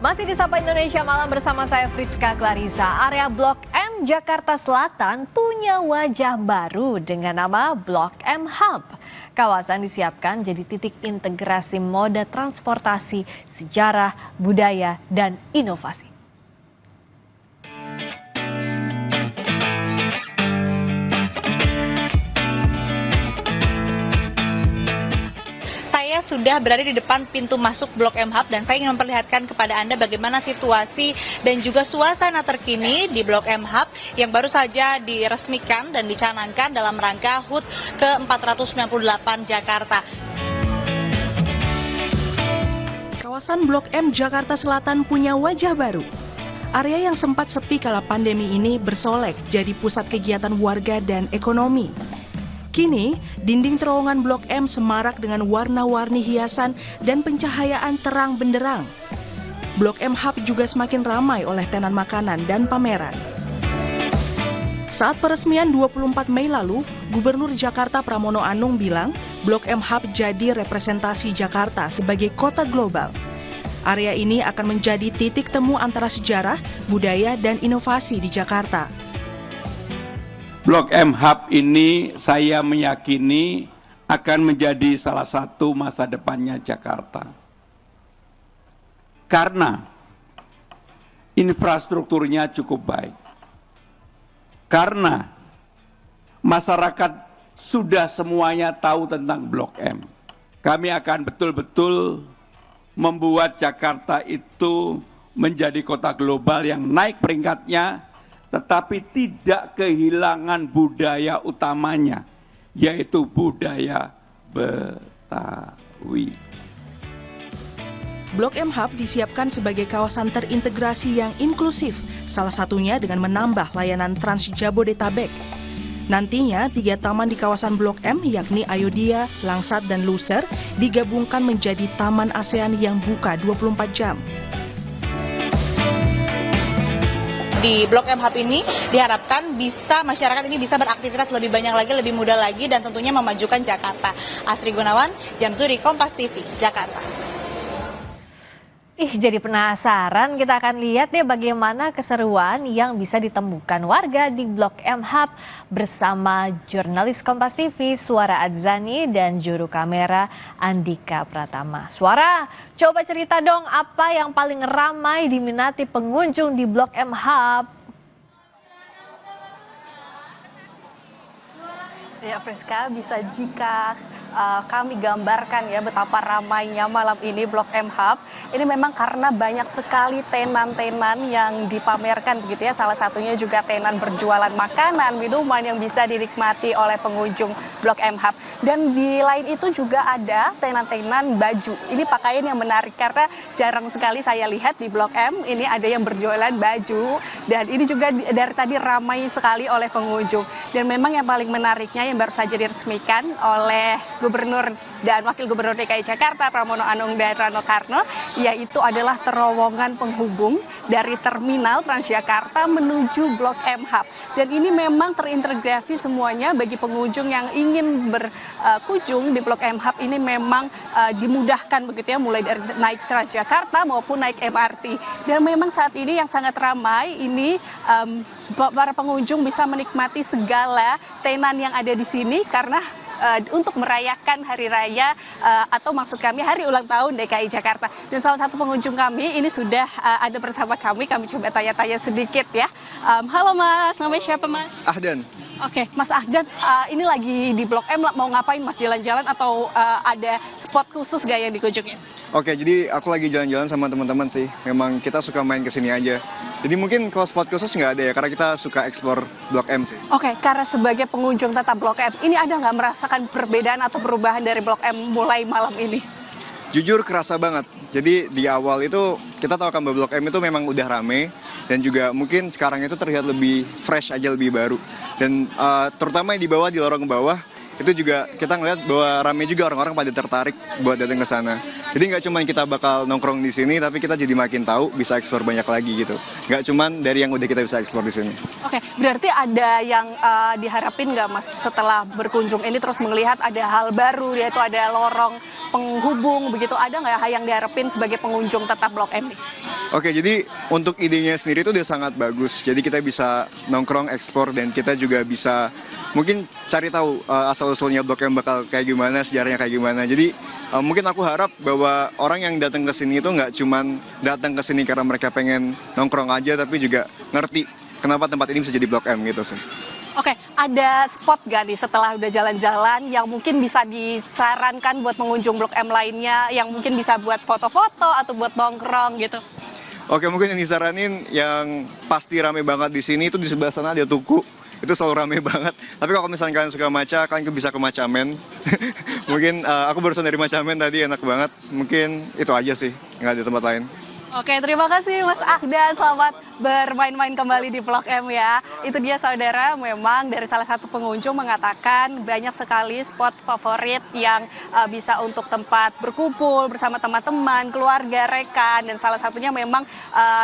Masih di Sapa Indonesia Malam bersama saya Friska Clarissa. Area Blok M Jakarta Selatan punya wajah baru dengan nama Blok M Hub. Kawasan disiapkan jadi titik integrasi moda transportasi, sejarah, budaya, dan inovasi. Saya sudah berada di depan pintu masuk Blok M Hub dan saya ingin memperlihatkan kepada Anda bagaimana situasi dan juga suasana terkini di Blok M Hub yang baru saja diresmikan dan dicanangkan dalam rangka HUT ke-498 Jakarta. Kawasan Blok M Jakarta Selatan punya wajah baru. Area yang sempat sepi kala pandemi ini bersolek jadi pusat kegiatan warga dan ekonomi. Kini, dinding terowongan Blok M semarak dengan warna-warni hiasan dan pencahayaan terang benderang. Blok M Hub juga semakin ramai oleh tenan makanan dan pameran. Saat peresmian 24 Mei lalu, Gubernur Jakarta Pramono Anung bilang, Blok M Hub jadi representasi Jakarta sebagai kota global. Area ini akan menjadi titik temu antara sejarah, budaya, dan inovasi di Jakarta. Blok M Hub ini saya meyakini akan menjadi salah satu masa depannya Jakarta. Karena infrastrukturnya cukup baik. Karena masyarakat sudah semuanya tahu tentang Blok M. Kami akan betul-betul membuat Jakarta itu menjadi kota global yang naik peringkatnya, tetapi tidak kehilangan budaya utamanya, yaitu budaya Betawi. Blok M Hub disiapkan sebagai kawasan terintegrasi yang inklusif, salah satunya dengan menambah layanan Trans Jabodetabek. Nantinya, 3 taman di kawasan Blok M, yakni Ayodhya, Langsat, dan Luser, digabungkan menjadi Taman ASEAN yang buka 24 jam. Di Blok M Hub ini diharapkan masyarakat ini bisa beraktivitas lebih banyak lagi, lebih mudah lagi, dan tentunya memajukan Jakarta. Asri Gunawan, Jamsuri, Kompas TV, Jakarta. Jadi penasaran, kita akan lihat deh bagaimana keseruan yang bisa ditemukan warga di Blok M Hub bersama jurnalis Kompas TV Suara Adzani dan juru kamera Andika Pratama. Suara, coba cerita dong apa yang paling ramai diminati pengunjung di Blok M Hub. Ya Friska, bisa jika kami gambarkan ya betapa ramainya malam ini Blok M Hub. Ini memang karena banyak sekali tenan-tenan yang dipamerkan begitu ya. Salah satunya juga tenan berjualan makanan, minuman yang bisa dinikmati oleh pengunjung Blok M Hub. Dan di lain itu juga ada tenan-tenan baju. Ini pakaian yang menarik karena jarang sekali saya lihat di Blok M ini ada yang berjualan baju. Dan ini juga dari tadi ramai sekali oleh pengunjung. Dan memang yang paling menariknya yang baru saja diresmikan oleh Gubernur dan Wakil Gubernur DKI Jakarta Pramono Anung dan Rano Karno, yaitu adalah terowongan penghubung dari terminal Transjakarta menuju Blok M Hub. Dan ini memang terintegrasi semuanya bagi pengunjung yang ingin berkunjung di Blok M Hub ini memang dimudahkan begitu ya, mulai dari naik Transjakarta maupun naik MRT. Dan memang saat ini yang sangat ramai ini para pengunjung bisa menikmati segala tenan yang ada di sini karena untuk merayakan hari raya atau maksud kami hari ulang tahun DKI Jakarta. Dan salah satu pengunjung kami ini sudah ada bersama kami coba tanya-tanya sedikit ya. Halo Mas, namanya siapa Mas? Ahdan. Oke, Mas Ahdan, ini lagi di Blok M, mau ngapain Mas, jalan-jalan atau ada spot khusus gak yang dikunjungi? Oke, jadi aku lagi jalan-jalan sama teman-teman sih. Memang kita suka main kesini aja. Jadi mungkin kalau spot khusus nggak ada ya, karena kita suka explore Blok M sih. Oke, karena sebagai pengunjung tetap Blok M, ini ada nggak merasakan perbedaan atau perubahan dari Blok M mulai malam ini? Jujur kerasa banget. Jadi di awal itu kita tahu kan Blok M itu memang udah rame. Dan juga mungkin sekarang itu terlihat lebih fresh aja, lebih baru. Dan terutama yang di bawah, di lorong bawah, itu juga kita ngeliat bahwa rame juga orang-orang pada tertarik buat datang ke sana. Jadi nggak cuma kita bakal nongkrong di sini, tapi kita jadi makin tahu, bisa eksplor banyak lagi gitu. Nggak cuma dari yang udah kita bisa eksplor di sini. Oke, berarti ada yang diharapin nggak Mas setelah berkunjung ini terus melihat ada hal baru, yaitu ada lorong penghubung begitu, ada nggak yang diharapin sebagai pengunjung tetap Blok M? Oke, jadi untuk idenya sendiri itu udah sangat bagus. Jadi kita bisa nongkrong, ekspor, dan kita juga bisa mungkin cari tahu asal-usulnya Blok M bakal kayak gimana, sejarahnya kayak gimana. Jadi mungkin aku harap bahwa orang yang datang ke sini itu nggak cuman datang ke sini karena mereka pengen nongkrong aja, tapi juga ngerti kenapa tempat ini bisa jadi Blok M gitu sih. Oke, ada spot gak nih setelah udah jalan-jalan yang mungkin bisa disarankan buat pengunjung Blok M lainnya, yang mungkin bisa buat foto-foto atau buat nongkrong gitu? Oke, mungkin yang disaranin yang pasti rame banget di sini itu di sebelah sana ada tuku. Itu selalu rame banget. Tapi kalau misalnya kalian suka matcha, kalian bisa ke Matchamen. Mungkin aku barusan dari Matchamen tadi, enak banget. Mungkin itu aja sih, nggak ada tempat lain. Oke, terima kasih Mas Ahdan. Selamat bermain-main kembali di Blok M ya. Itu dia saudara, memang dari salah satu pengunjung mengatakan banyak sekali spot favorit yang bisa untuk tempat berkumpul bersama teman-teman, keluarga, rekan. Dan salah satunya memang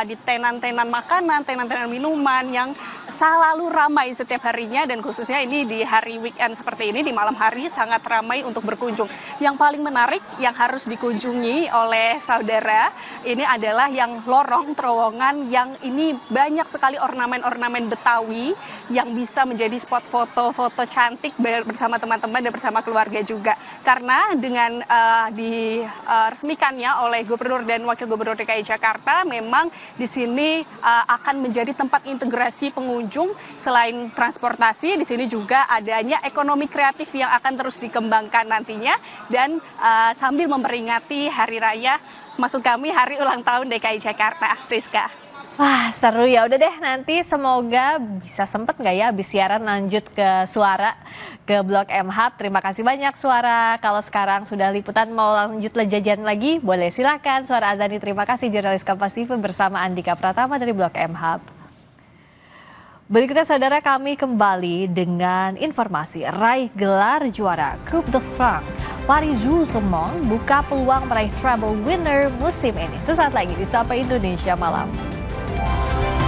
di tenan-tenan makanan, tenan-tenan minuman yang selalu ramai setiap harinya. Dan khususnya ini di hari weekend seperti ini, di malam hari sangat ramai untuk berkunjung. Yang paling menarik yang harus dikunjungi oleh saudara, ini adalah yang lorong terowongan yang ini banyak sekali ornamen-ornamen Betawi yang bisa menjadi spot foto-foto cantik bersama teman-teman dan bersama keluarga juga. Karena dengan diresmikannya oleh Gubernur dan Wakil Gubernur DKI Jakarta, memang di sini akan menjadi tempat integrasi pengunjung. Selain transportasi, di sini juga adanya ekonomi kreatif yang akan terus dikembangkan nantinya, dan sambil memperingati hari raya, maksud kami hari ulang tahun DKI Jakarta. Friska. Wah, seru ya. Udah deh, nanti semoga bisa sempet nggak ya habis siaran lanjut ke Suara, ke Blok M Hub. Terima kasih banyak Suara. Kalau sekarang sudah liputan mau lanjut jajan lagi, boleh silakan. Suara Azani, terima kasih jurnalis Kompas TV bersama Andika Pratama dari Blok M Hub. Berikutnya saudara, kami kembali dengan informasi raih gelar juara Coupe de France. Paris Roubaix buka peluang meraih treble winner musim ini. Sesaat lagi di Sapa Indonesia Malam.